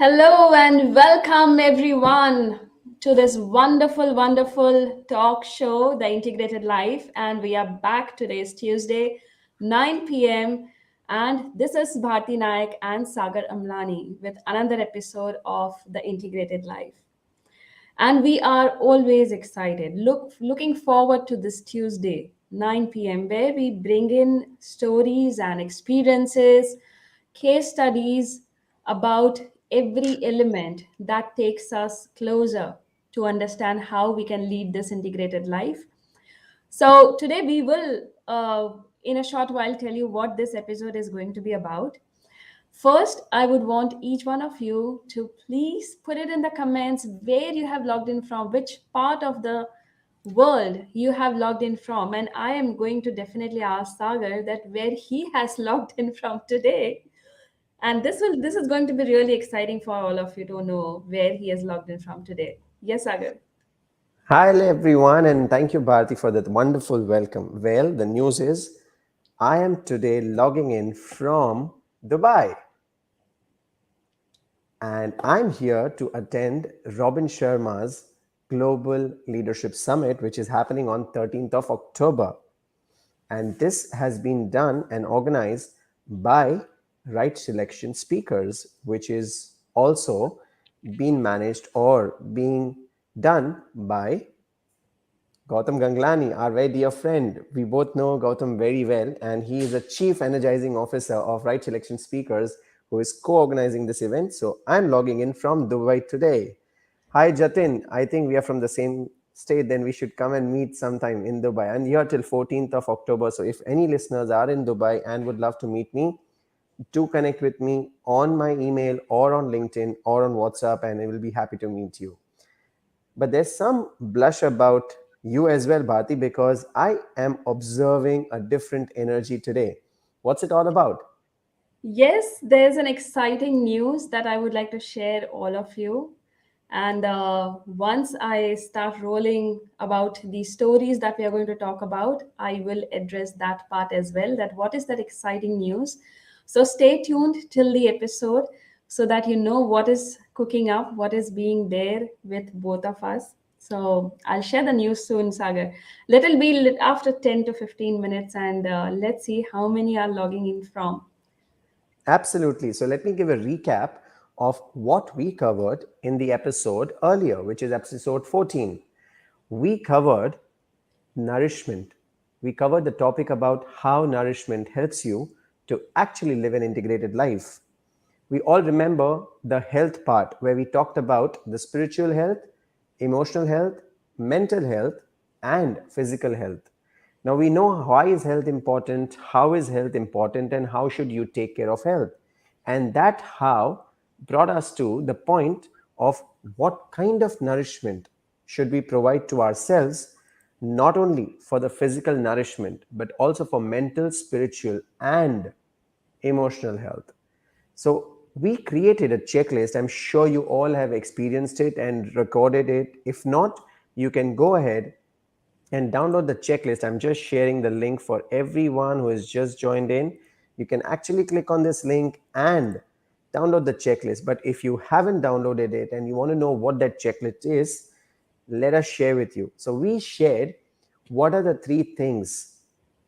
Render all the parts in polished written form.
Hello and welcome everyone to this wonderful talk show, The Integrated Life. And we are back. Today is Tuesday, 9 p.m. And this is Bharti Nayak and Sagar Amlani with another episode of The Integrated Life. And we are always excited, looking forward to this Tuesday, 9 p.m., where we bring in stories and experiences, case studies about every element that takes us closer to understand how we can lead this integrated life. So, today we will, in a short while, tell you what this episode is going to be about. First, I would want each one of you to please put it in the comments where you have logged in from, which part of the world you have logged in from. And I am going to definitely ask Sagar that where he has logged in from today. And this is going to be really exciting for all of you to know where he has logged in from today. Yes, Sagar. Hi everyone, and thank you, Bharti, for that wonderful welcome. Well, the news is I am today logging in from Dubai, and I'm here to attend Robin Sharma's Global Leadership Summit, which is happening on 13th of October. And this has been done and organized by Right Selection Speakers, which is also being managed or being done by Gautam Ganglani, our very dear friend. We both know Gautam very well, and he is a chief energizing officer of Right Selection Speakers who is co organizing this event. So I'm logging in from Dubai today. Hi, Jatin. I think we are from the same state, then we should come and meet sometime in Dubai. And here till 14th of October. So if any listeners are in Dubai and would love to meet me, do connect with me on my email or on LinkedIn or on WhatsApp, and I will be happy to meet you. But there's some blush about you as well, Bharti, because I am observing a different energy today. What's it all about? Yes, there's an exciting news that I would like to share all of you. And once I start rolling about the stories that we are going to talk about, I will address that part as well. That what is that exciting news? So stay tuned till the episode so that you know what is cooking up, what is being there with both of us. So I'll share the news soon, Sagar. Little be after 10 to 15 minutes, and let's see how many are logging in from. Absolutely. So let me give a recap of what we covered in the episode earlier, which is episode 14. We covered nourishment. We covered the topic about how nourishment helps you to actually live an integrated life. We all remember the health part where we talked about the spiritual health, emotional health, mental health, and physical health. Now we know why is health important, how is health important, and how should you take care of health. And that how brought us to the point of what kind of nourishment should we provide to ourselves, not only for the physical nourishment, but also for mental, spiritual, and emotional health. So we created a checklist. I'm sure you all have experienced it and recorded it. If not, you can go ahead and download the checklist. I'm just sharing the link for everyone who has just joined in. You can actually click on this link and download the checklist. But if you haven't downloaded it and you want to know what that checklist is, let us share with you. So we shared what are the three things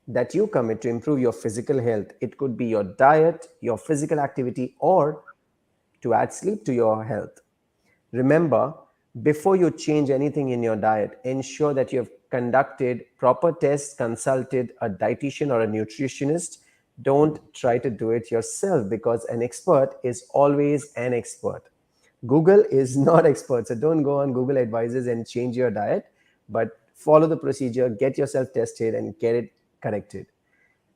that you commit to improve your physical health. It could be your diet, your physical activity, or to add sleep to your health. Remember, before you change anything in your diet, ensure that you have conducted proper tests, consulted a dietitian or a nutritionist. Don't try to do it yourself because an expert is always an expert. Google is not expert, so don't go on Google advices and change your diet, but follow the procedure, get yourself tested, and get it corrected.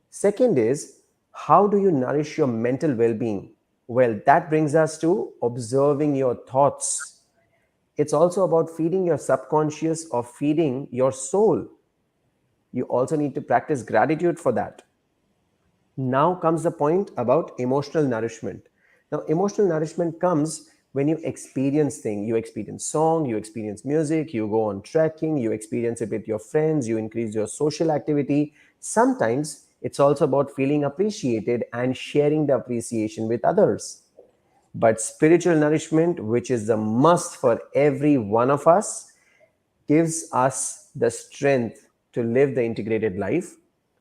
Second is, how do you nourish your mental well being? Well, that brings us to observing your thoughts. It's also about feeding your subconscious or feeding your soul. You also need to practice gratitude for that. Now comes the point about emotional nourishment. Now, emotional nourishment comes when you experience things. You experience song, you experience music, you go on trekking, you experience it with your friends, you increase your social activity. Sometimes it's also about feeling appreciated and sharing the appreciation with others. But spiritual nourishment, which is the must for every one of us, gives us the strength to live the integrated life.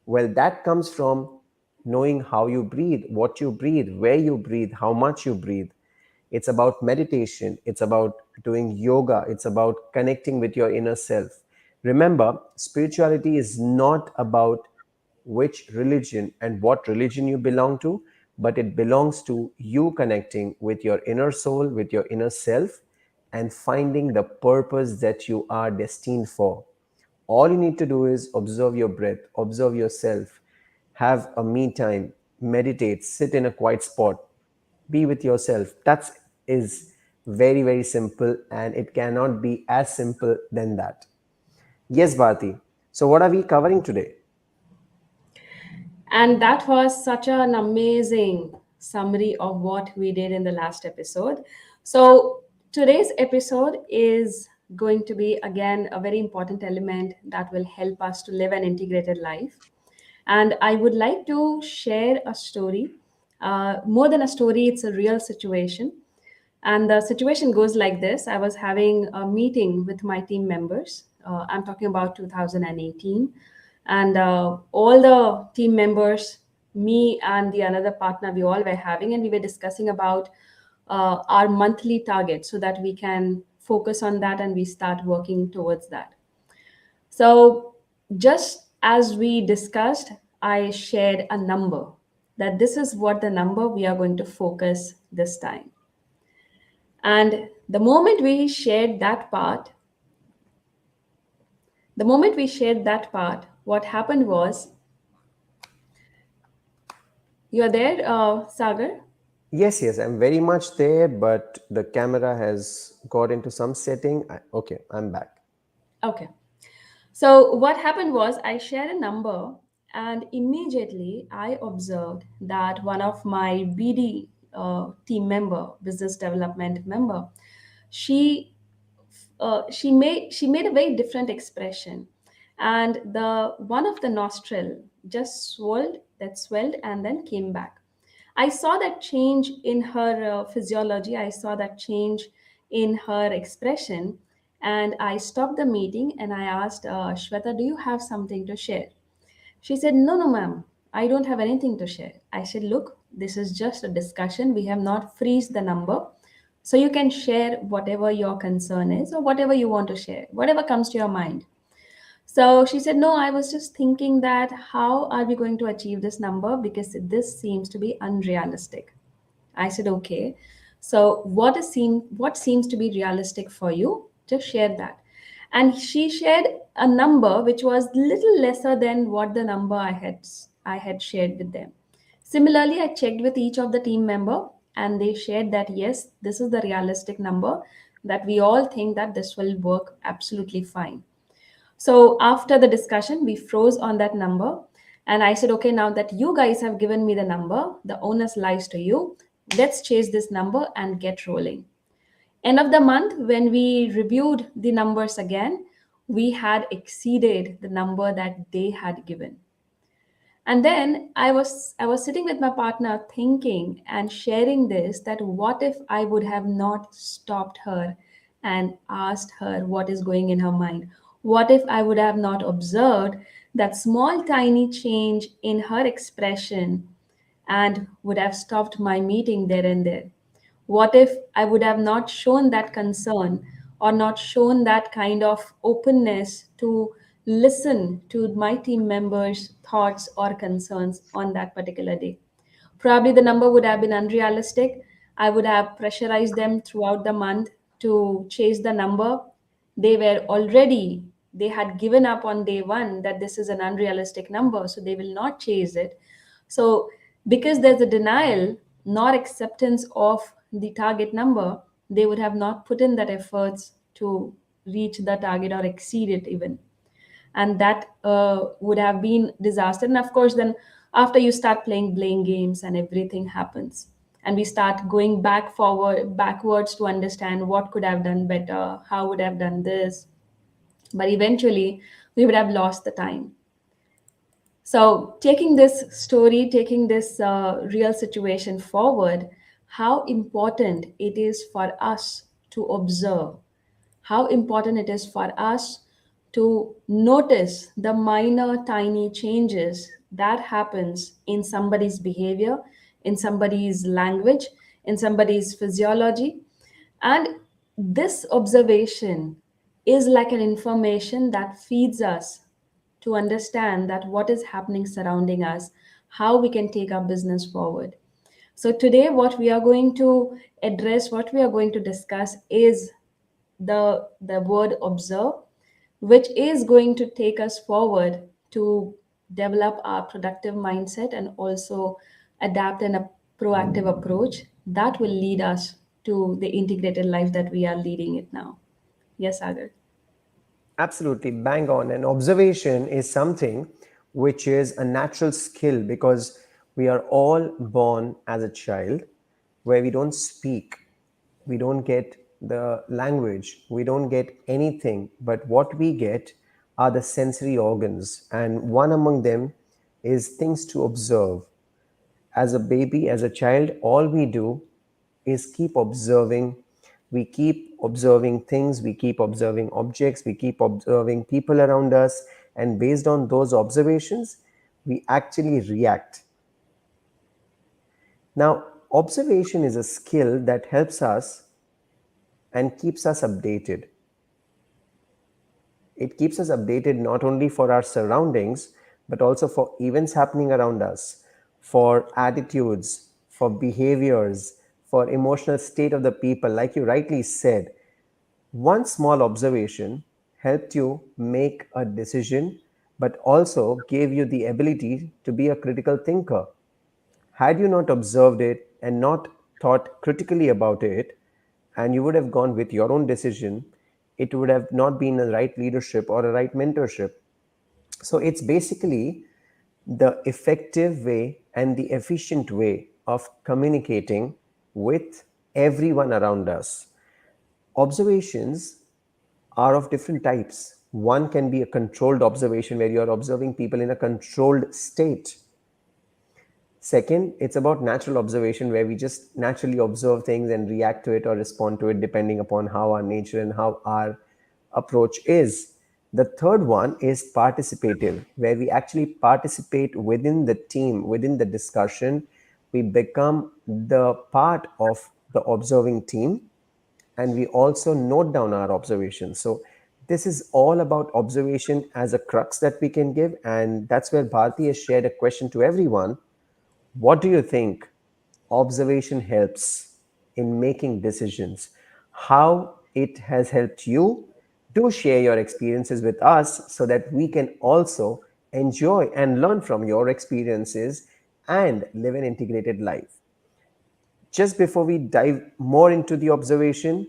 Well, that comes from knowing how you breathe, what you breathe, where you breathe, how much you breathe. It's about meditation, it's about doing yoga, it's about connecting with your inner self. Remember, spirituality is not about which religion and what religion you belong to, but it belongs to you connecting with your inner soul, with your inner self, and finding the purpose that you are destined for. All you need to do is observe your breath, observe yourself, have a me time, meditate, sit in a quiet spot, be with yourself. That is very, very simple, and it cannot be as simple than that. Yes, Bharti. So, what are we covering today? And that was such an amazing summary of what we did in the last episode. So, today's episode is going to be again a very important element that will help us to live an integrated life. And I would like to share a story. More than a story, it's a real situation. And the situation goes like this. I was having a meeting with my team members. I'm talking about 2018. And all the team members, me and the another partner, we all were having, and we were discussing about our monthly target so that we can focus on that and we start working towards that. So, just as we discussed, I shared a number that this is what the number we are going to focus this time. And the moment we shared that part, what happened was, you're there, Sagar? Yes, yes, I'm very much there, but the camera has got into some setting. Okay, I'm back. Okay. So what happened was I shared a number, and immediately I observed that one of my BD team member, business development member, she she made a very different expression, and the one of the nostril just swelled and then came back. I saw that change in her physiology. I saw that change in her expression. And I stopped the meeting and I asked, Shweta, do you have something to share? She said, no, no, ma'am, I don't have anything to share. I said, look, this is just a discussion. We have not freezed the number. So you can share whatever your concern is or whatever you want to share, whatever comes to your mind. So she said, no, I was just thinking that how are we going to achieve this number because this seems to be unrealistic. I said, okay. So what seems to be realistic for you? Just share that. And she shared a number which was little lesser than what the number I had shared with them. Similarly, I checked with each of the team member and they shared that yes, this is the realistic number that we all think that this will work absolutely fine. So after the discussion, we froze on that number. And I said, okay, now that you guys have given me the number, the onus lies to you. Let's chase this number and get rolling. End of the month, when we reviewed the numbers again, we had exceeded the number that they had given. And then I was sitting with my partner thinking and sharing this, that what if I would have not stopped her and asked her what is going in her mind? What if I would have not observed that small tiny change in her expression and would have stopped my meeting there and there? What if I would have not shown that concern or not shown that kind of openness to listen to my team members' thoughts or concerns on that particular day? Probably the number would have been unrealistic. I would have pressurized them throughout the month to chase the number. They had given up on day one that this is an unrealistic number, so they will not chase it. So, because there's a denial, not acceptance of the target number, they would have not put in that efforts to reach the target or exceed it even, and that would have been disaster. And of course, then after you start playing blame games and everything happens, and we start going backwards to understand what could have done better, how would have done this, but eventually we would have lost the time. So taking this story, taking this real situation forward, how important it is for us to observe, how important it is for us to notice the minor tiny changes that happens in somebody's behavior, in somebody's language, in somebody's physiology. And this observation is like an information that feeds us to understand that what is happening surrounding us, how we can take our business forward. So today what we are going to address, what we are going to discuss is the word observe, which is going to take us forward to develop our productive mindset and also adapt a proactive approach that will lead us to the integrated life that we are leading it now. Yes, Agar. Absolutely, bang on. And observation is something which is a natural skill because we are all born as a child where we don't speak, we don't get the language, we don't get anything, but what we get are the sensory organs. And one among them is things to observe. As a baby, as a child, all we do is keep observing. We keep observing things, we keep observing objects, we keep observing people around us, and based on those observations, we actually react. Now, observation is a skill that helps us and keeps us updated. It keeps us updated not only for our surroundings, but also for events happening around us, for attitudes, for behaviors, for emotional state of the people. Like you rightly said, one small observation helped you make a decision, but also gave you the ability to be a critical thinker. Had you not observed it and not thought critically about it, and you would have gone with your own decision, it would have not been a right leadership or a right mentorship. So it's basically the effective way and the efficient way of communicating with everyone around us. Observations are of different types. One can be a controlled observation where you are observing people in a controlled state. Second, it's about natural observation where we just naturally observe things and react to it or respond to it depending upon how our nature and how our approach is. The third one is participative, where we actually participate within the team, within the discussion. We become the part of the observing team and we also note down our observations. So, this is all about observation as a crux that we can give. And that's where Bharti has shared a question to everyone. What do you think observation helps in making decisions? How it has helped you? Do share your experiences with us so that we can also enjoy and learn from your experiences and live an integrated life. Just before we dive more into the observation,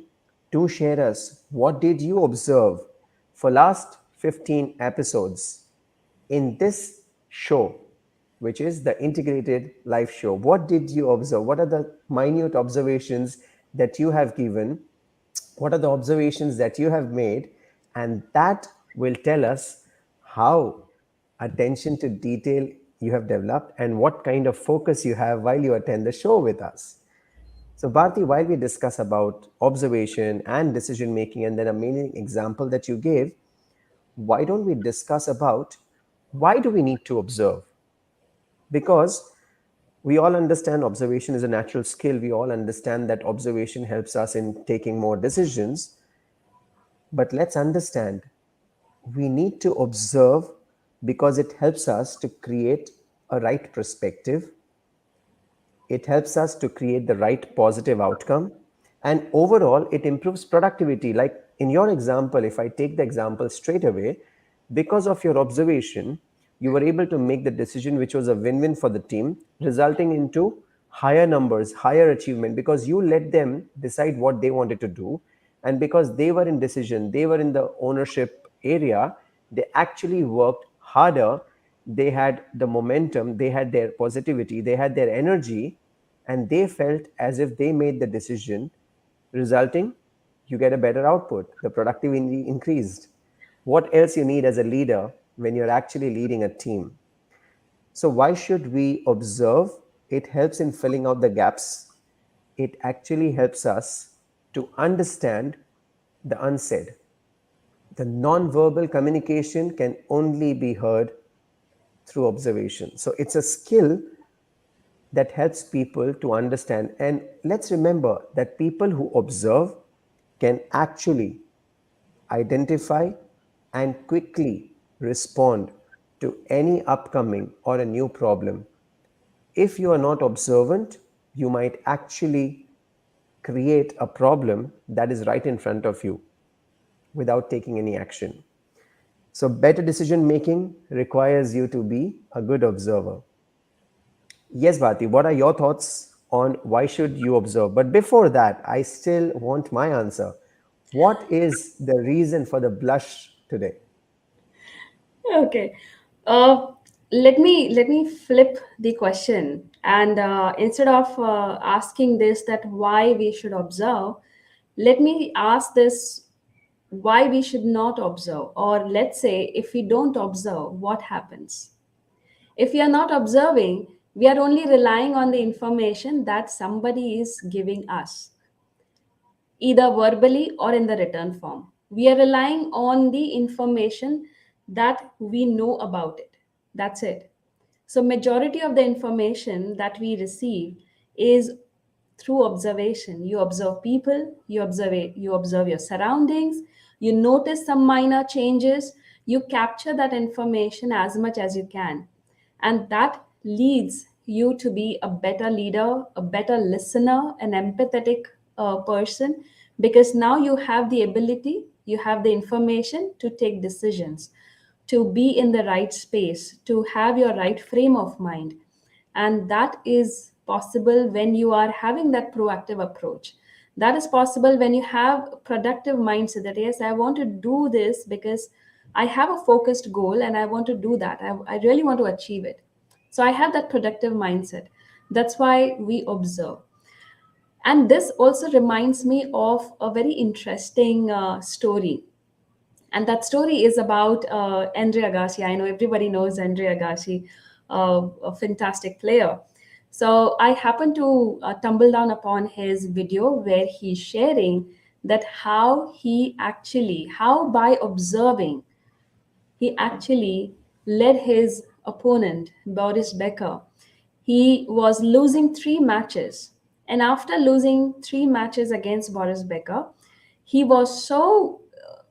do share us what did you observe for last 15 episodes in this show, which is the integrated life show. What did you observe? What are the minute observations that you have given? What are the observations that you have made? And that will tell us how attention to detail you have developed and what kind of focus you have while you attend the show with us. So, Bharti, while we discuss about observation and decision making and then a main example that you gave, why don't we discuss about why do we need to observe? Because we all understand observation is a natural skill. We all understand that observation helps us in taking more decisions. But let's understand we need to observe because it helps us to create a right perspective. It helps us to create the right positive outcome. And overall, it improves productivity. Like in your example, if I take the example straight away, because of your observation, you were able to make the decision which was a win-win for the team, resulting into higher numbers, higher achievement, because you let them decide what they wanted to do. And because they were in decision, they were in the ownership area, they actually worked harder. They had the momentum, they had their positivity, they had their energy, and they felt as if they made the decision, resulting you get a better output, the productivity increased. What else you need as a leader when you're actually leading a team? So why should we observe? It helps in filling out the gaps. it actually helps us to understand the unsaid. The non-verbal communication can only be heard through observation. So it's a skill that helps people to understand. And let's remember that people who observe can actually identify and quickly respond to any upcoming or a new problem. If you are not observant, you might actually create a problem that is right in front of you without taking any action. So, better decision making requires you to be a good observer. Yes, Bhati, what are your thoughts on why should you observe? But before that, I still want my answer. What is the reason for the blush today? Okay. Uh, let me flip the question, and instead of asking this that why we should observe, let me ask this why we should not observe, or let's say if we don't observe, what happens? If we are not observing, we are only relying on the information that somebody is giving us, either verbally or in the written form. We are relying on the information that we know about it. That's it. So majority of the information that we receive is through observation. You observe people, you observe your surroundings, you notice some minor changes, you capture that information as much as you can. And that leads you to be a better leader, a better listener, an empathetic person, because now you have the ability, you have the information to take decisions, to be in the right space, to have your right frame of mind. And that is possible when you are having that proactive approach. That is possible when you have productive mindset that yes, I want to do this because I have a focused goal and I want to do that. I really want to achieve it. So I have that productive mindset. That's why we observe. And this also reminds me of a very interesting story, and that story is about Andre Agassi. I know everybody knows Andre Agassi, a fantastic player. So I happened to tumble down upon his video where he's sharing that how by observing, he actually led his opponent, Boris Becker. He was losing three matches. And after losing three matches against Boris Becker, he was so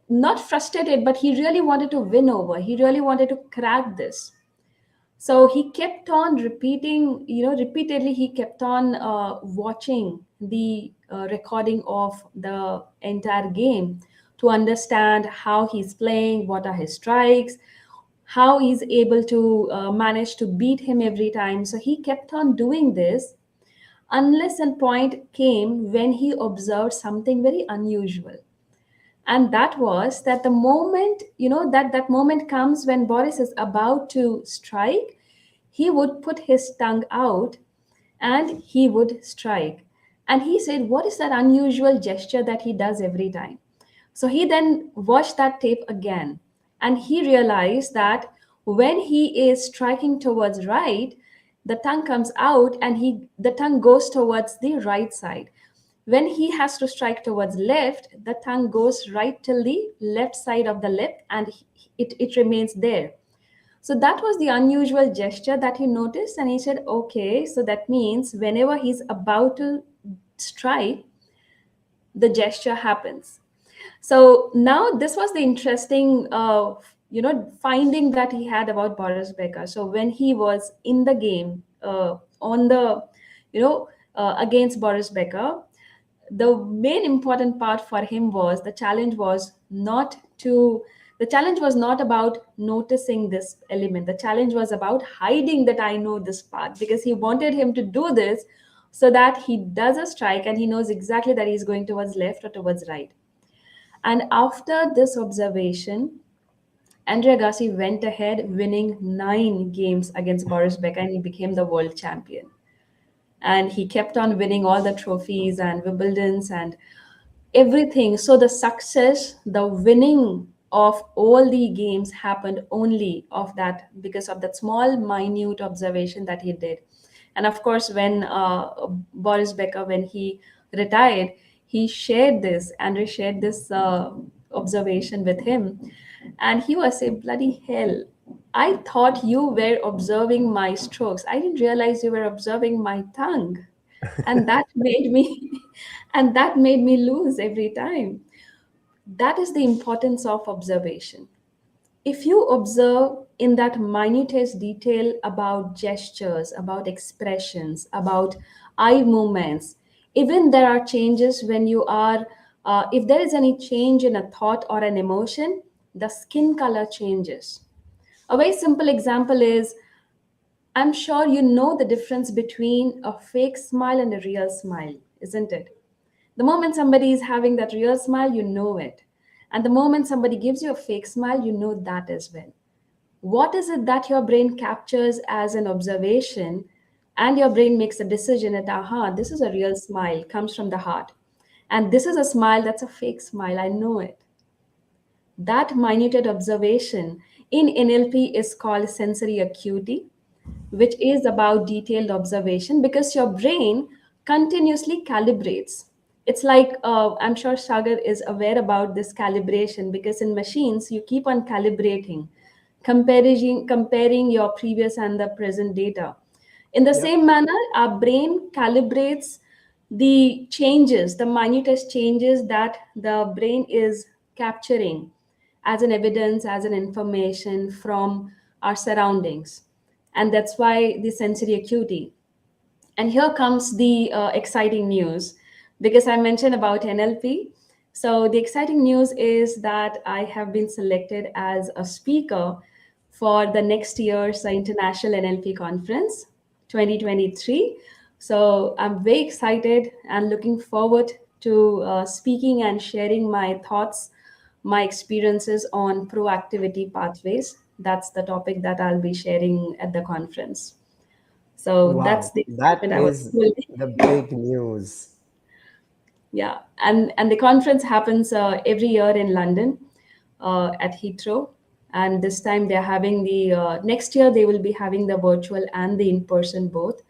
not frustrated, but he really wanted to win over. He really wanted to crack this. So he kept on repeating, repeatedly, he kept on watching the recording of the entire game to understand how he's playing, what are his strikes, how he's able to manage to beat him every time. So he kept on doing this unless a point came when he observed something very unusual. And that was that the moment, that moment comes when Boris is about to strike, he would put his tongue out and he would strike. And he said, what is that unusual gesture that he does every time? So he then watched that tape again, and he realized that when he is striking towards right, the tongue comes out and the tongue goes towards the right side. When he has to strike towards left, the tongue goes right till the left side of the lip, and it remains there. So that was the unusual gesture that he noticed, and he said, okay, so that means whenever he's about to strike, the gesture happens. So now this was the interesting, finding that he had about Boris Becker. So when he was in the game on the, against Boris Becker, the main important part for him was the challenge was not about noticing this element. The challenge was about hiding that I know this part, because he wanted him to do this so that he does a strike and he knows exactly that he's going towards left or towards right. And after this observation, Andre Agassi went ahead winning 9 games against Boris Becker, and he became the world champion. And he kept on winning all the trophies and Wimbledons and everything. So the success, the winning of all the games happened only of that, because of that small minute observation that he did. And of course, when Boris Becker, when he retired, he shared this, Andre shared this observation with him. And he was saying, bloody hell, I thought you were observing my strokes. I didn't realize you were observing my tongue. And that made me and that made me lose every time. That is the importance of observation. If you observe in that minutest detail about gestures, about expressions, about eye movements, even there are changes when you are, if there is any change in a thought or an emotion, the skin color changes. A very simple example is, I'm sure you know the difference between a fake smile and a real smile, isn't it? The moment somebody is having that real smile, you know it. And the moment somebody gives you a fake smile, you know that as well. What is it that your brain captures as an observation, and your brain makes a decision that, aha, this is a real smile, comes from the heart. And this is a smile that's a fake smile, I know it. That minuted observation in NLP is called sensory acuity, which is about detailed observation because your brain continuously calibrates. It's like, I'm sure Sagar is aware about this calibration because in machines, you keep on calibrating, comparing your previous and the present data. In the Yep. same manner, our brain calibrates the changes, the minutest changes that the brain is capturing as an evidence, as an information from our surroundings. And that's why the sensory acuity. And here comes the exciting news because I mentioned about NLP. So, the exciting news is that I have been selected as a speaker for the next year's International NLP Conference 2023. So, I'm very excited and looking forward to speaking and sharing my thoughts, my experiences on proactivity pathways. That's the topic that I'll be sharing at the conference. So that's Wow, the that excitement I was is full. the big news. Yeah, and the conference happens every year in London at Heathrow, and this time they're having the next year they will be having the virtual and the in person both.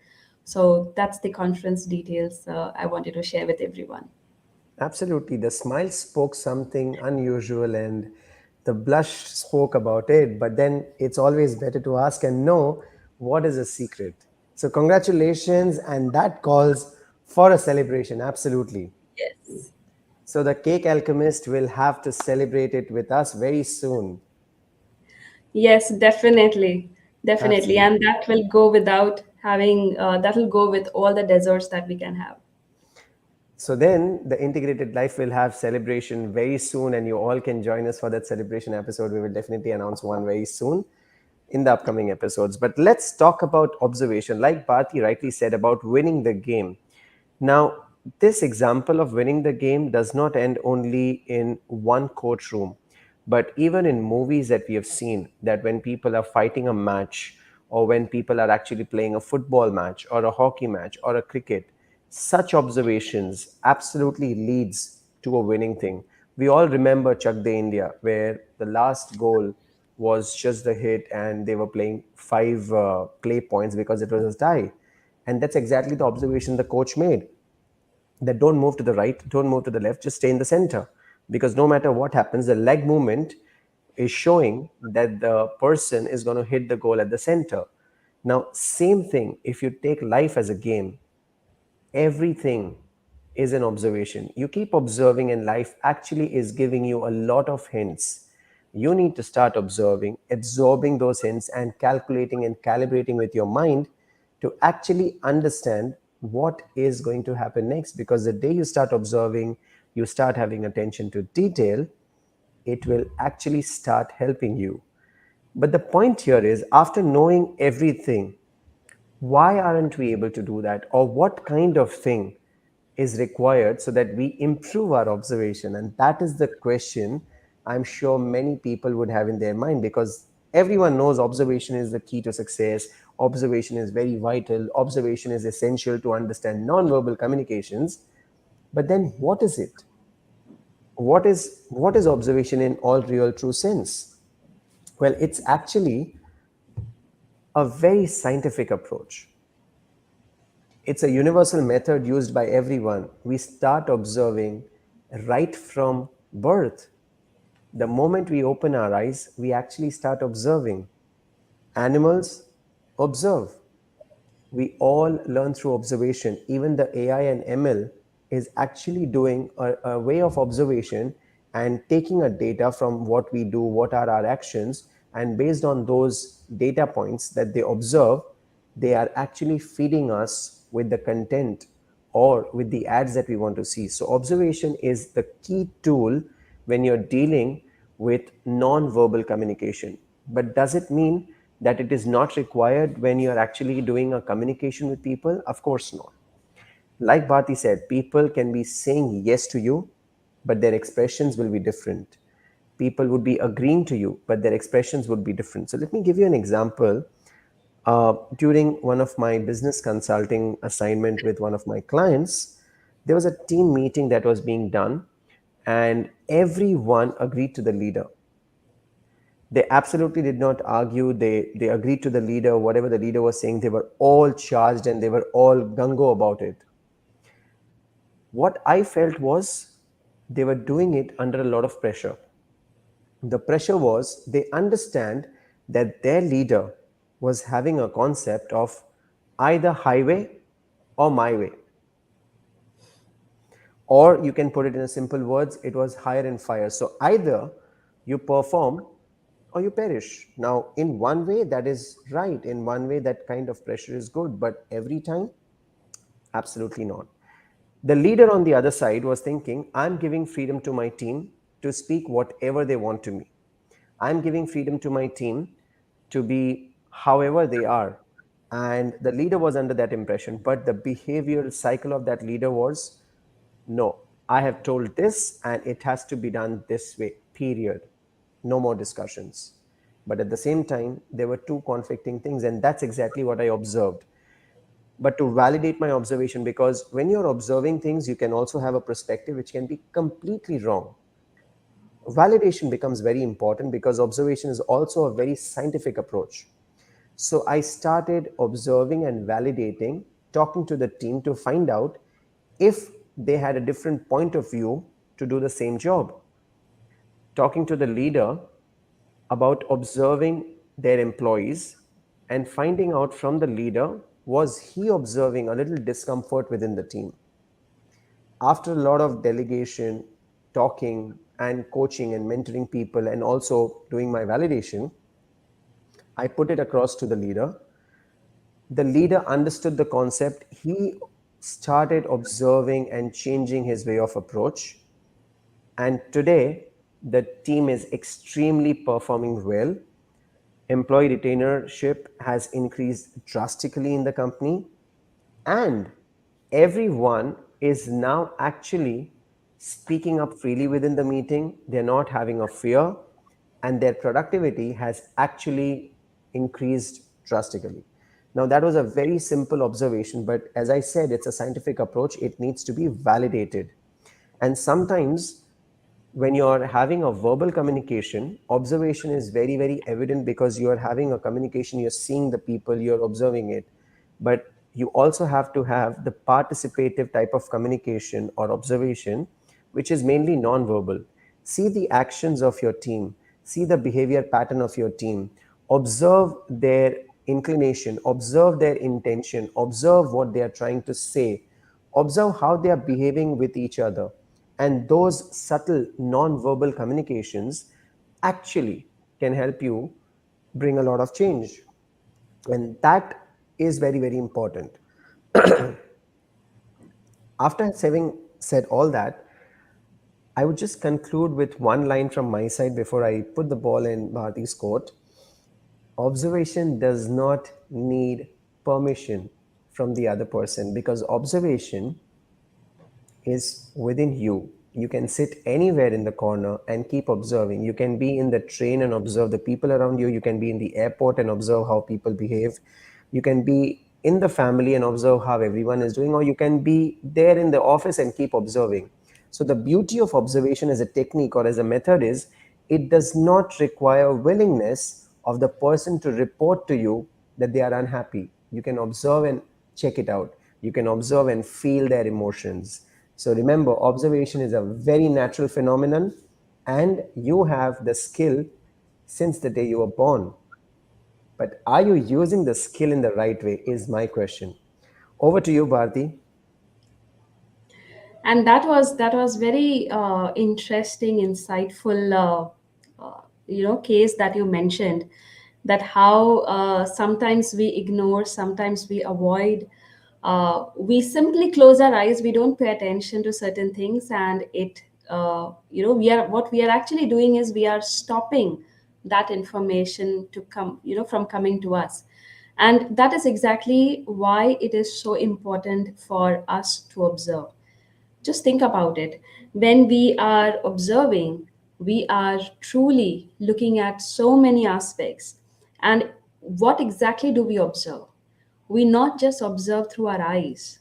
So that's the conference details I wanted to share with everyone. Absolutely. The smile spoke something unusual and the blush spoke about it. But then it's always better to ask and know what is a secret. So, congratulations. And that calls for a celebration. Absolutely. Yes. So, the cake alchemist will have to celebrate it with us very soon. Yes, definitely, definitely, and Absolutely. that will go without having. That will go with all the desserts that we can have. So then the integrated life will have celebration very soon, and you all can join us for that celebration episode. We will definitely announce one very soon in the upcoming episodes. But let's talk about observation, like Bharti rightly said about winning the game. Now, this example of winning the game does not end only in one courtroom, but even in movies that we have seen, that when people are fighting a match, or when people are actually playing a football match, or a hockey match, or a cricket, such observations absolutely leads to a winning thing. We all remember Chak De India, where the last goal was just the hit, and they were playing five play points because it was a tie. And that's exactly the observation the coach made, that don't move to the right, don't move to the left, just stay in the center. Because no matter what happens, the leg movement is showing that the person is going to hit the goal at the center. Now, same thing, if you take life as a game, everything is an observation. You keep observing, and life actually is giving you a lot of hints. You need to start observing, absorbing those hints, and calculating and calibrating with your mind to actually understand what is going to happen next. Because the day you start observing, you start having attention to detail, it will actually start helping you. But the point here is, after knowing everything, why aren't we able to do that? Or what kind of thing is required so that we improve our observation? And that is the question I'm sure many people would have in their mind, because everyone knows observation is the key to success. Observation is very vital. Observation is essential to understand non-verbal communications. But then what is it? What is observation in all real true sense? Well, it's actually a very scientific approach. It's a universal method used by everyone. We start observing right from birth. The moment we open our eyes, we actually start observing. Animals observe. We all learn through observation. Even the AI and ML is actually doing a way of observation and taking a data from what we do, what are our actions, and based on those data points that they observe, they are actually feeding us with the content or with the ads that we want to see. So observation is the key tool when you're dealing with non-verbal communication. But does it mean that it is not required when you're actually doing a communication with people? Of course not. Like Bharti said, people can be saying yes to you, but their expressions will be different. People would be agreeing to you, but their expressions would be different. So let me give you an example. During one of my business consulting assignment with one of my clients, there was a team meeting that was being done, and everyone agreed to the leader. They absolutely did not argue. They agreed to the leader. Whatever the leader was saying, they were all charged and they were all gung-ho about it. What I felt was they were doing it under a lot of pressure. The pressure was they understand that their leader was having a concept of either highway or my way. Or you can put it in a simple words, it was hire and fire. So either you perform or you perish. Now, in one way, that is right. In one way, that kind of pressure is good. But every time, absolutely not. The leader on the other side was thinking, I'm giving freedom to my team to speak whatever they want to me. I'm giving freedom to my team to be however they are. And the leader was under that impression. But the behavioral cycle of that leader was, no, I have told this and it has to be done this way, period. No more discussions. But at the same time, there were two conflicting things, and that's exactly what I observed. But to validate my observation, because when you're observing things, you can also have a perspective which can be completely wrong. Validation becomes very important because observation is also a very scientific approach. So I started observing and validating, talking to the team to find out if they had a different point of view to do the same job. Talking to the leader about observing their employees and finding out from the leader, was he observing a little discomfort within the team. After a lot of delegation, talking and coaching and mentoring people and also doing my validation, I put it across to the leader. The leader understood the concept. He started observing and changing his way of approach. And today, the team is extremely performing well. Employee retainership has increased drastically in the company. And everyone is now actually speaking up freely within the meeting. They're not having a fear. And their productivity has actually increased drastically. Now, that was a very simple observation, but as I said, it's a scientific approach. It needs to be validated. And sometimes when you're having a verbal communication, observation is very, very evident because you're having a communication, you're seeing the people, you're observing it. But you also have to have the participative type of communication or observation, which is mainly non-verbal. See the actions of your team, see the behavior pattern of your team, observe their inclination, observe their intention, observe what they are trying to say, observe how they are behaving with each other. And those subtle non-verbal communications actually can help you bring a lot of change. And that is very, very important. After having said all that, I would just conclude with one line from my side before I put the ball in Bharti's court. Observation does not need permission from the other person, because observation is within you. You can sit anywhere in the corner and keep observing. You can be in the train and observe the people around you. You can be in the airport and observe how people behave. You can be in the family and observe how everyone is doing, or you can be there in the office and keep observing. So, the beauty of observation as a technique or as a method is it does not require willingness of the person to report to you that they are unhappy. You can observe and check it out. You can observe and feel their emotions. So remember, observation is a very natural phenomenon, and you have the skill since the day you were born. But are you using the skill in the right way? Is my question. Over to you, Bharti. And that was very interesting, insightful, case that you mentioned, that how sometimes we ignore, sometimes we avoid, we simply close our eyes, we don't pay attention to certain things, and it we are, what we are actually doing is we are stopping that information to come, from coming to us. And that is exactly why it is so important for us to observe. Just think about it. When we are observing, we are truly looking at so many aspects. And what exactly do we observe? We not just observe through our eyes,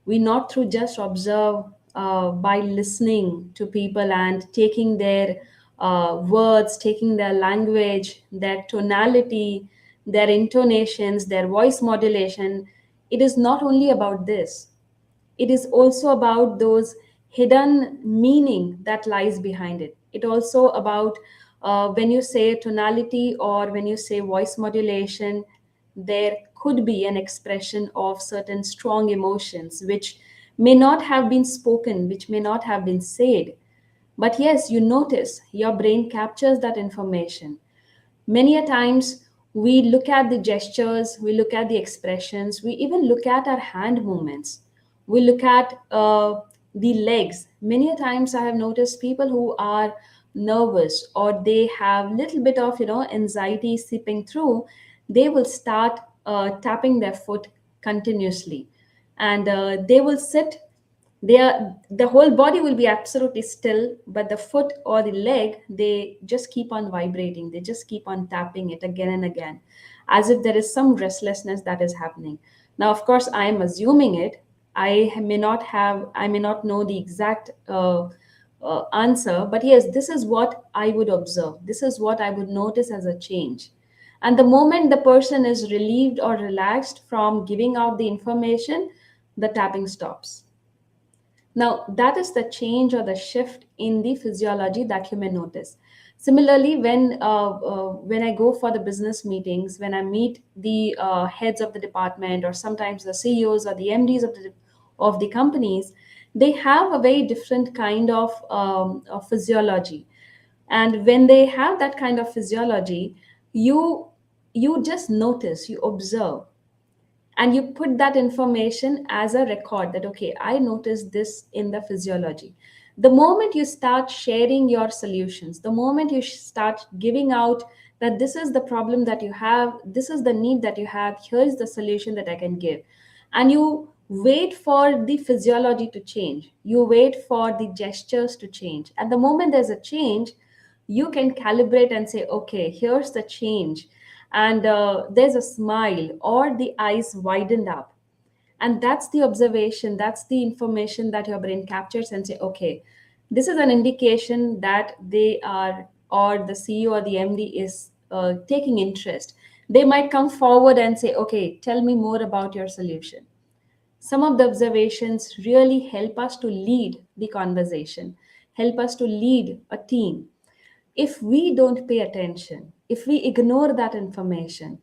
we not through just observe by listening to people and taking their words, taking their language, their tonality, their intonations, their voice modulation. It is not only about this, it is also about those hidden meaning that lies behind it. It also about when you say tonality or when you say voice modulation, there could be an expression of certain strong emotions which may not have been spoken, which may not have been said, but yes, you notice your brain captures that information. Many a times we look at the gestures, we look at the expressions, we even look at our hand movements, we look at the legs. Many a times I have noticed people who are nervous or they have little bit of anxiety seeping through, they will start tapping their foot continuously, and they will sit, the whole body will be absolutely still, but the foot or the leg, they just keep on vibrating, they just keep on tapping it again and again, as if there is some restlessness that is happening. Now of course I am assuming it. I may not know the exact answer, but yes, this is what I would observe, this is what I would notice as a change. And the moment the person is relieved or relaxed from giving out the information, the tapping stops. Now, that is the change or the shift in the physiology that you may notice. Similarly, when I go for the business meetings, when I meet the heads of the department or sometimes the CEOs or the MDs of the companies, they have a very different kind of physiology. And when they have that kind of physiology, you you just notice, you observe, and you put that information as a record that okay, I noticed this in the physiology. The moment you start sharing your solutions, the moment you start giving out that this is the problem that you have, this is the need that you have, here is the solution that I can give, and you wait for the physiology to change, you wait for the gestures to change, and the moment there's a change, you can calibrate and say okay, here's the change, and there's a smile or the eyes widened up, and that's the observation, that's the information that your brain captures and say okay, this is an indication that they are, or the CEO or the MD is taking interest. They might come forward and say okay, tell me more about your solution. Some of the observations really help us to lead the conversation, help us to lead a team. If we don't pay attention, if we ignore that information,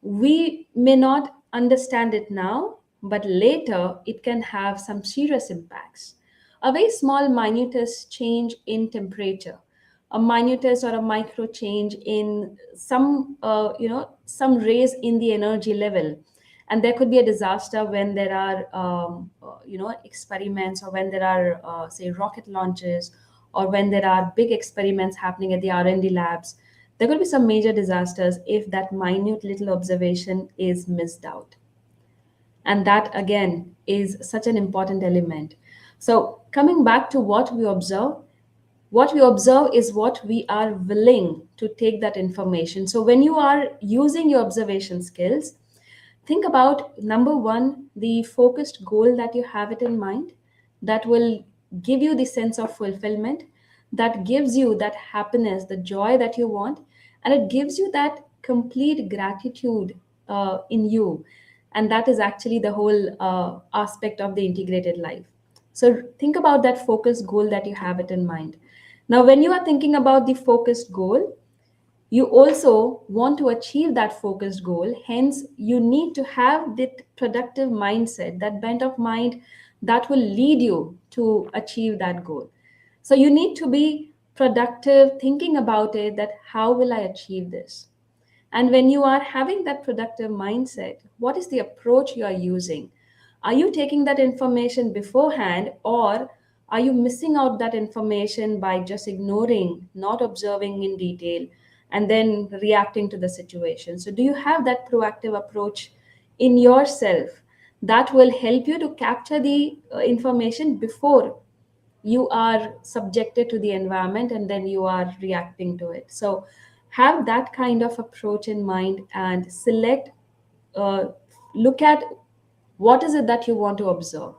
we may not understand it now, but later it can have some serious impacts. A very small, minutest change in temperature, a minutest or a micro change in some, some raise in the energy level, and there could be a disaster when there are, experiments, or when there are, say, rocket launches, or when there are big experiments happening at the R&D labs. There could be some major disasters if that minute little observation is missed out. And that again is such an important element. So, coming back to what we observe is what we are willing to take that information. So, when you are using your observation skills, think about number one, the focused goal that you have it in mind, that will give you the sense of fulfillment, that gives you that happiness, the joy that you want, and it gives you that complete gratitude in you. And that is actually the whole aspect of the integrated life. So think about that focused goal that you have it in mind. Now, when you are thinking about the focused goal, you also want to achieve that focused goal. Hence, you need to have that productive mindset, that bent of mind that will lead you to achieve that goal. So you need to be productive, thinking about it, that how will I achieve this? And when you are having that productive mindset, what is the approach you are using? Are you taking that information beforehand, or are you missing out that information by just ignoring, not observing in detail, and then reacting to the situation? So, do you have that proactive approach in yourself that will help you to capture the information before you are subjected to the environment and then you are reacting to it? So have that kind of approach in mind and select, uh, look at what is it that you want to observe,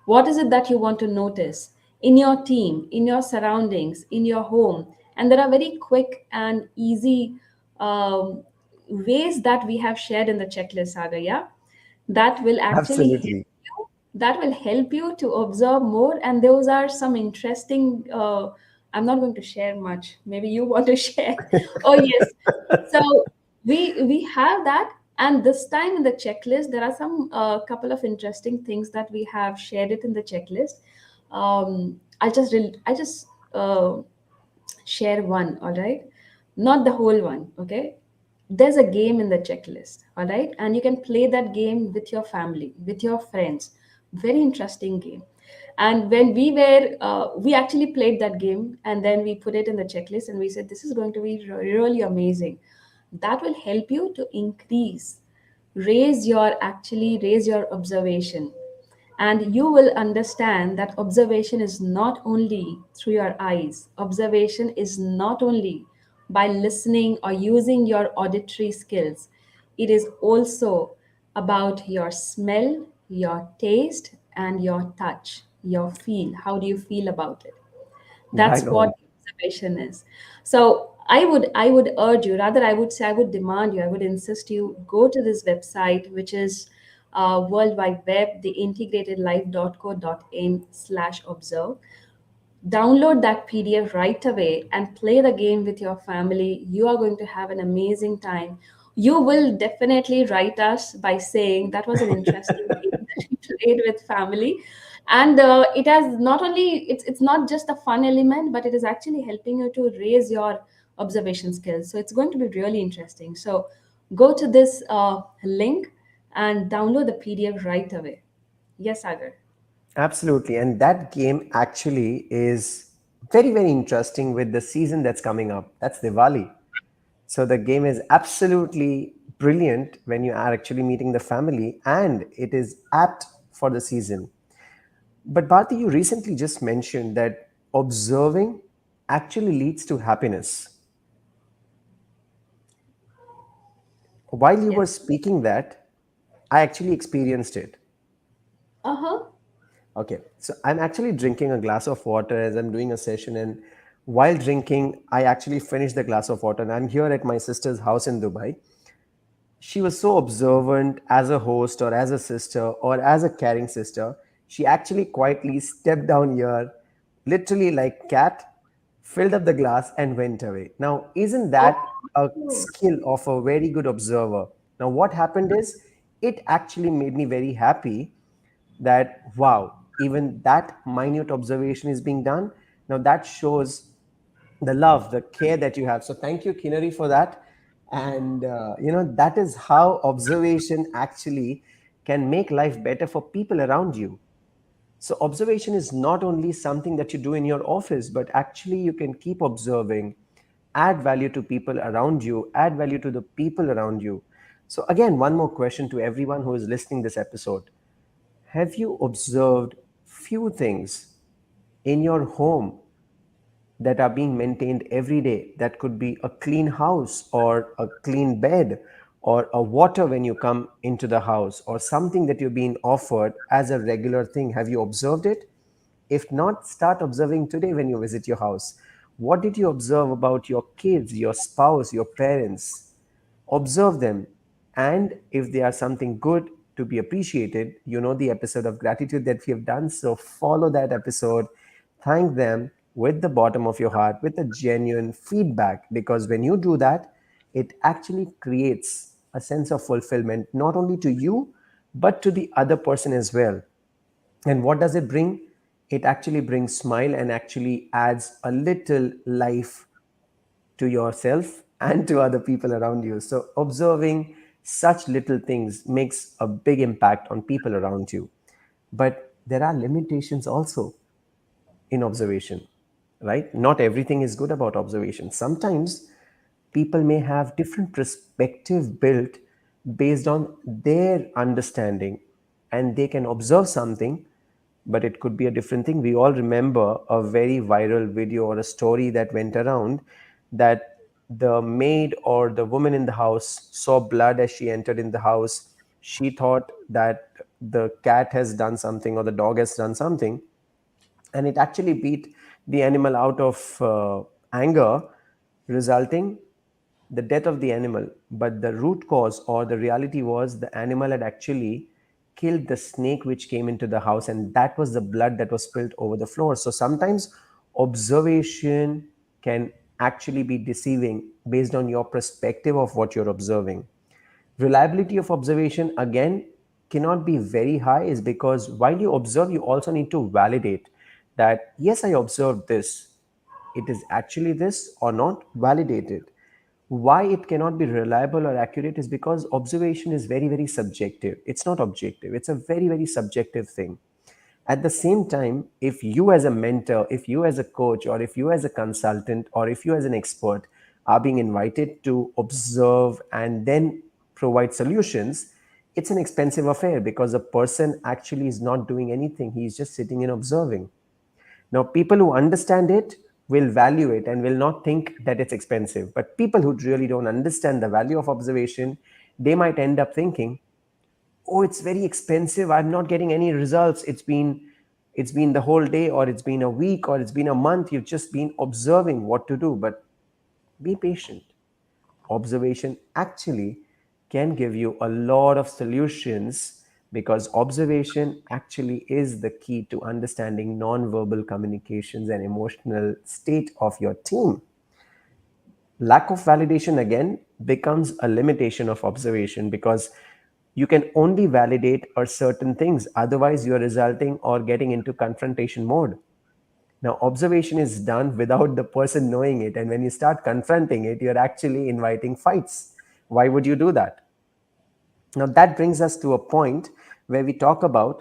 what is it that you want to notice in your team, in your surroundings, in your home. And there are very quick and easy ways that we have shared in the checklist, Saga, yeah, that will actually help Absolutely. you, that will help you to observe more. And those are some interesting, I'm not going to share much, maybe you want to share. Oh yes. So we have that. And this time in the checklist there are some couple of interesting things that we have shared it in the checklist. I just share one, all right? Not the whole one, okay? There's a game in the checklist, all right? And you can play that game with your family, with your friends. Very interesting game. And when we actually played that game and then we put it in the checklist and we said, this is going to be really amazing. That will help you to raise your observation. And you will understand that observation is not only through your eyes, observation is not only by listening or using your auditory skills, it is also about your smell, your taste, and your touch, your feel. How do you feel about it? Bang That's what on. observation is. So I would urge you, rather I would say, I would demand you, I would insist you go to this website, which is World Wide Web, the integratedlife.co.in/observe. Download that PDF right away and play the game with your family. You are going to have an amazing time. You will definitely write us by saying that was an interesting game that you played with family. And it has not only, it's not just a fun element, but it is actually helping you to raise your observation skills. So it's going to be really interesting. So go to this link and download the PDF right away. Yes, Agar. Absolutely. And that game actually is very, very interesting with the season that's coming up. That's Diwali. So the game is absolutely brilliant when you are actually meeting the family, and it is apt for the season. But Bharti, you recently just mentioned that observing actually leads to happiness. While you were Yes. speaking that, I actually experienced it. Uh-huh. Okay, so I'm actually drinking a glass of water as I'm doing a session, and while drinking, I actually finished the glass of water. And I'm here at my sister's house in Dubai. She was so observant as a host, or as a sister, or as a caring sister. She actually quietly stepped down here, literally like cat, filled up the glass and went away. Now, isn't that a Oh. skill of a very good observer? Now, what happened is it actually made me very happy that wow, even that minute observation is being done. Now that shows the love, the care that you have. So thank you, Kinari, for that. And that is how observation actually can make life better for people around you. So observation is not only something that you do in your office, but actually you can keep observing, add value to people around you, add value to the people around you. So again, one more question to everyone who is listening this episode. Have you observed few things in your home that are being maintained every day? That could be a clean house, or a clean bed, or a water when you come into the house, or something that you're being offered as a regular thing. Have you observed it? If not, start observing today when you visit your house. What did you observe about your kids, your spouse, your parents? Observe them. And if they are something good, to be appreciated. You know the episode of gratitude that we have done. So follow that episode, thank them with the bottom of your heart, with a genuine feedback, because when you do that, it actually creates a sense of fulfillment, not only to you, but to the other person as well. And what does it bring? It actually brings smile and actually adds a little life to yourself and to other people around you. So observing such little things makes a big impact on people around you. But there are limitations also in observation, right? Not everything is good about observation. Sometimes people may have different perspective built based on their understanding, and they can observe something, but it could be a different thing. We all remember a very viral video or a story that went around, that the maid or the woman in the house saw blood as she entered in the house. She thought that the cat has done something or the dog has done something, and it actually beat the animal out of anger, resulting the death of the animal. But the root cause or the reality was the animal had actually killed the snake which came into the house, and that was the blood that was spilled over the floor. So sometimes observation can actually be deceiving based on your perspective of what you're observing. Reliability of observation again cannot be very high, is because while you observe, you also need to validate that yes, I observed this, it is actually this or not. Validated. Why it cannot be reliable or accurate is because observation is very, very subjective. It's not objective. It's a very, very subjective thing. At the same time, if you as a mentor, if you as a coach, or if you as a consultant, or if you as an expert are being invited to observe and then provide solutions, it's an expensive affair, because a person actually is not doing anything. He's just sitting and observing. Now, people who understand it will value it and will not think that it's expensive. But people who really don't understand the value of observation, they might end up thinking, oh, it's very expensive, I'm not getting any results. It's been the whole day, or it's been a week, or it's been a month, you've just been observing what to do. But be patient. Observation actually can give you a lot of solutions, because observation actually is the key to understanding non-verbal communications and emotional state of your team. Lack of validation again becomes a limitation of observation, because you can only validate or certain things, otherwise you're resulting or getting into confrontation mode. Now observation is done without the person knowing it, and when you start confronting it, you're actually inviting fights. Why would you do that? Now that brings us to a point where we talk about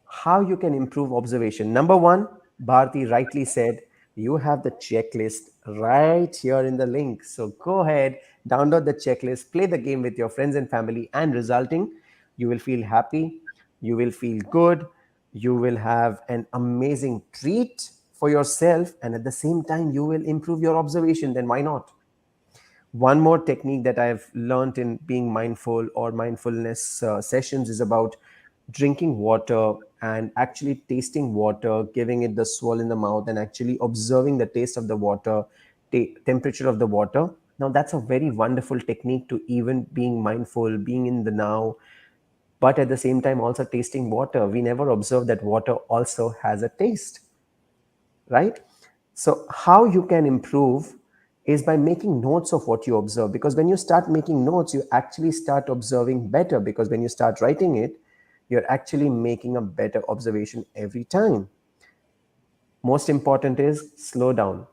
how you can improve observation. Number one, Bharti rightly said, you have the checklist right here in the link. So go ahead, download the checklist, play the game with your friends and family, and resulting, you will feel happy, you will feel good, you will have an amazing treat for yourself, and at the same time, you will improve your observation. Then why not? One more technique that I've learned in being mindful or mindfulness sessions is about drinking water and actually tasting water, giving it the swirl in the mouth, and actually observing the taste of the water, temperature of the water. Now, that's a very wonderful technique to even being mindful, being in the now, but at the same time, also tasting water. We never observe that water also has a taste, right? So, how you can improve is by making notes of what you observe, because when you start making notes, you actually start observing better, because when you start writing it, you're actually making a better observation every time. Most important is slow down.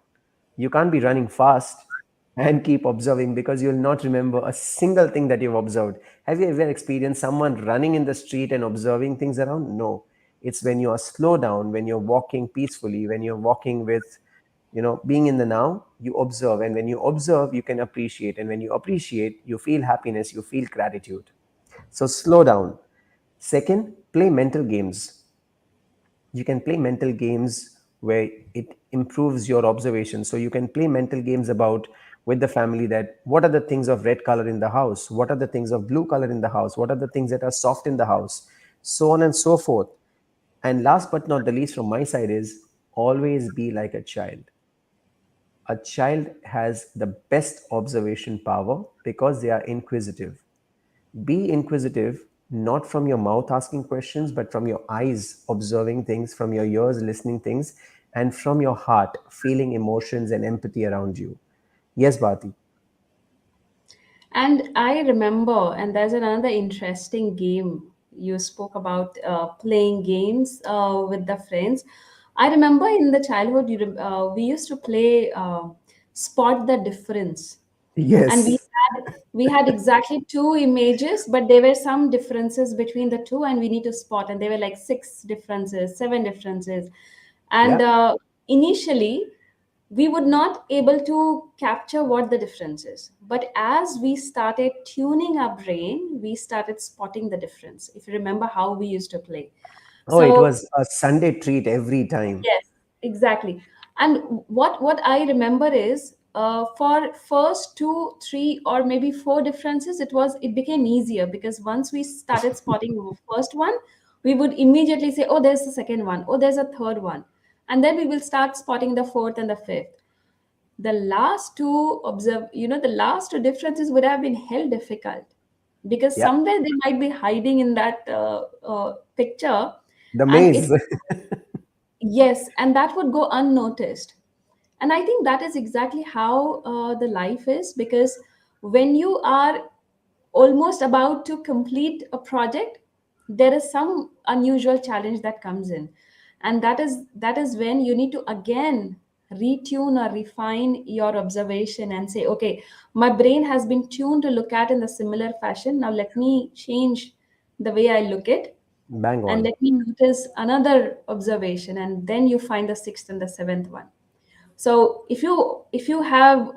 You can't be running fast and keep observing, because you'll not remember a single thing that you've observed. Have you ever experienced someone running in the street and observing things around? No. It's when you are slow down, when you're walking peacefully, when you're walking with, being in the now, you observe. And when you observe, you can appreciate. And when you appreciate, you feel happiness, you feel gratitude. So slow down. Second, play mental games. You can play mental games where it improves your observation. So you can play mental games about with the family, that what are the things of red color in the house, what are the things of blue color in the house, what are the things that are soft in the house, so on and so forth. And last but not the least from my side is, always be like a child. A child has the best observation power because they are inquisitive. Be inquisitive, not from your mouth asking questions, but from your eyes observing things, from your ears listening things, and from your heart feeling emotions and empathy around you. Yes, Bhati. And I remember, and there's another interesting game you spoke about, playing games with the friends. I remember in the childhood, we used to play spot the difference, and Yes. we had exactly two images, but there were some differences between the two, and we need to spot, and there were like six differences, seven differences, and Yeah. initially we would not able to capture what the difference is, but as we started tuning our brain, we started spotting the difference, if you remember how we used to play. Oh, it So was a Sunday treat every time. yes, exactly. And what I remember is, for first two, three, or maybe four differences, it became easier because once we started spotting the first one, we would immediately say, "Oh, there's the second one. Oh, there's a third one," and then we will start spotting the fourth and the fifth. The last two the last two differences would have been hell difficult because Yeah. somewhere they might be hiding in that picture, The and maze. it yes, and that would go unnoticed. And I think that is exactly how the life is, because when you are almost about to complete a project, there is some unusual challenge that comes in, and that is when you need to again retune or refine your observation and say, okay, my brain has been tuned to look at in the similar fashion, now let me change the way I look at, Bang and on. let me notice another observation, and then you find the sixth and the seventh one. So if you have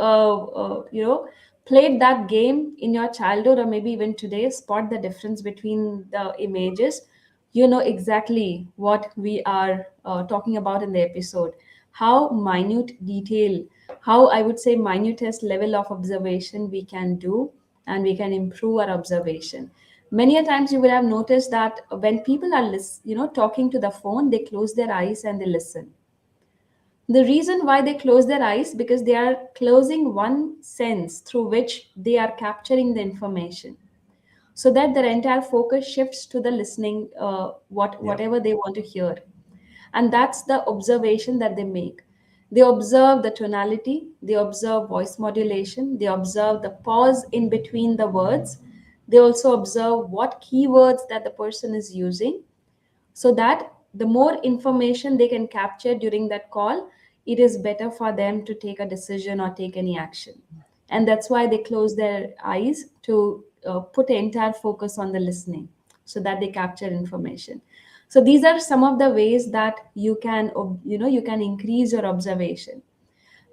played that game in your childhood, or maybe even today, spot the difference between the images, you know exactly what we are talking about in the episode. How minute detail, how I would say minutest level of observation we can do, and we can improve our observation. Many a times you will have noticed that when people are talking to the phone, they close their eyes and they listen. The reason why they close their eyes, because they are closing one sense through which they are capturing the information, so that their entire focus shifts to the listening, Yeah. whatever they want to hear. And that's the observation that they make. They observe the tonality, they observe voice modulation, they observe the pause in between the words, they also observe what keywords that the person is using, so that the more information they can capture during that call, it is better for them to take a decision or take any action. And that's why they close their eyes to put the entire focus on the listening, so that they capture information. So these are some of the ways that you can increase your observation.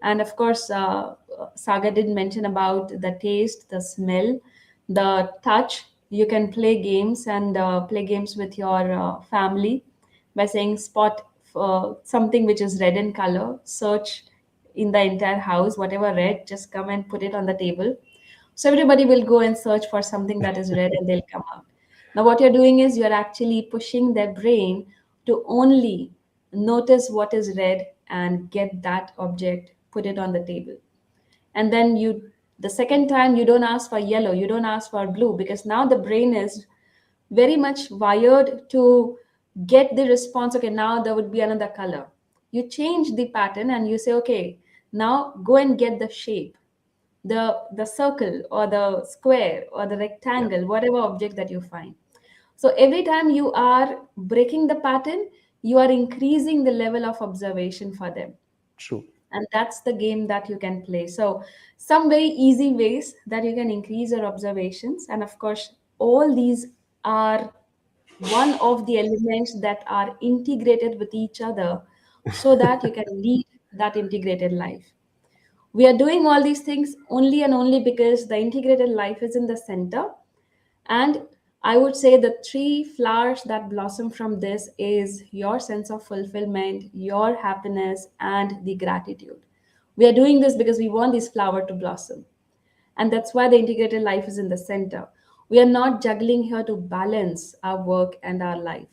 And of course, Saga did mention about the taste, the smell, the touch. You can play games and play games with your family by saying spot something which is red in color, search in the entire house, whatever red, just come and put it on the table. So everybody will go and search for something that is red and they'll come out. Now, what you're doing is you're actually pushing their brain to only notice what is red and get that object, put it on the table. And then the second time, you don't ask for yellow, you don't ask for blue, because now the brain is very much wired to get the response. Okay, now there would be another color. You change the pattern and you say, okay, now go and get the shape, the circle or the square or the Yeah. rectangle, whatever object that you find. So every time you are breaking the pattern, you are increasing the level of observation for them. True. And that's the game that you can play. So some very easy ways that you can increase your observations, and of course all these are one of the elements that are integrated with each other, so that you can lead that integrated life. We are doing all these things only and only because the integrated life is in the center. And I would say the three flowers that blossom from this is your sense of fulfillment, your happiness, and the gratitude. We are doing this because we want this flower to blossom. And that's why the integrated life is in the center. We are not juggling here to balance our work and our life.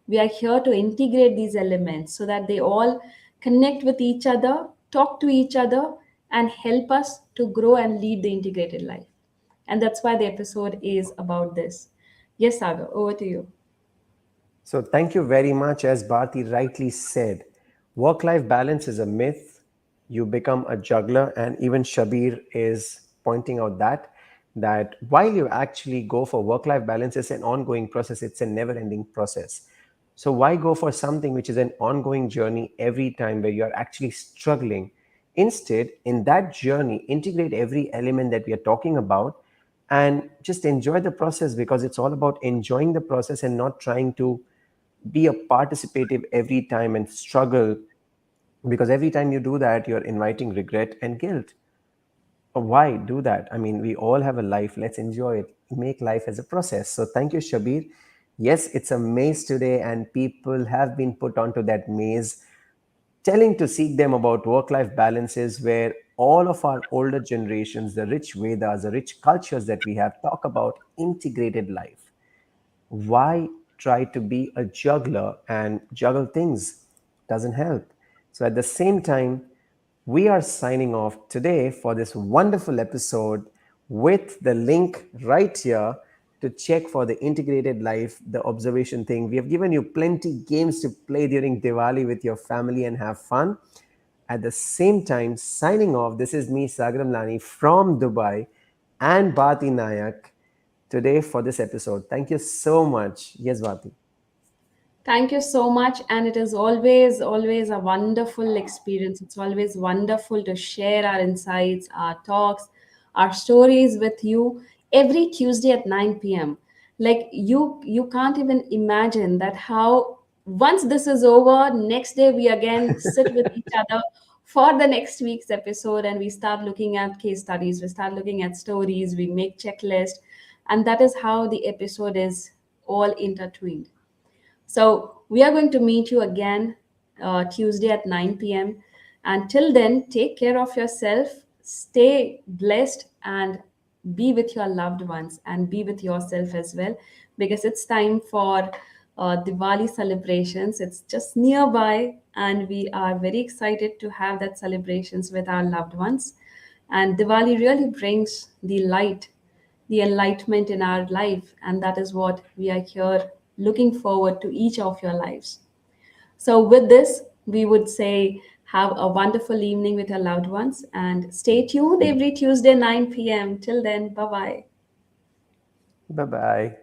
We are here to integrate these elements so that they all connect with each other, talk to each other, and help us to grow and lead the integrated life. And that's why the episode is about this. Yes, Saga, over to you. So, thank you very much. As Bharti rightly said, work life balance is a myth. You become a juggler, and even Shabir is pointing out that while you actually go for work life balance, it's an ongoing process, it's a never ending process. So, why go for something which is an ongoing journey every time where you're actually struggling? Instead, in that journey, integrate every element that we are talking about and just enjoy the process, because it's all about enjoying the process and not trying to be a participative every time and struggle, because every time you do that you're inviting regret and guilt. Why do that? I mean, we all have a life, let's enjoy it, make life as a process. So thank you, Shabir. Yes, it's a maze today and people have been put onto that maze, telling to seek them about work life balances, where all of our older generations, the rich Vedas, the rich cultures that we have, talk about integrated life. Why try to be a juggler and juggle things? Doesn't help. So at the same time, we are signing off today for this wonderful episode with the link right here to check for the integrated life, the observation thing. We have given you plenty games to play during Diwali with your family and have fun. At the same time, signing off, this is me, Sagram Lani from Dubai, and Bhati Nayak today for this episode. Thank you so much. Yes, Bhati. Thank you so much. And it is always, always a wonderful experience. It's always wonderful to share our insights, our talks, our stories with you every Tuesday at 9 p.m. Like you can't even imagine that how once this is over, next day we again sit with each other for the next week's episode and we start looking at case studies, we start looking at stories, we make checklist, and that is how the episode is all intertwined. So we are going to meet you again Tuesday at 9 p.m. Until then, take care of yourself, stay blessed, and be with your loved ones and be with yourself as well, because it's time for Diwali celebrations. It's just nearby, and we are very excited to have that celebrations with our loved ones. And Diwali really brings the light, the enlightenment in our life, and that is what we are here looking forward to each of your lives. So with this we would say have a wonderful evening with your loved ones and stay tuned every Tuesday 9 p.m. Till then, bye bye. Bye bye.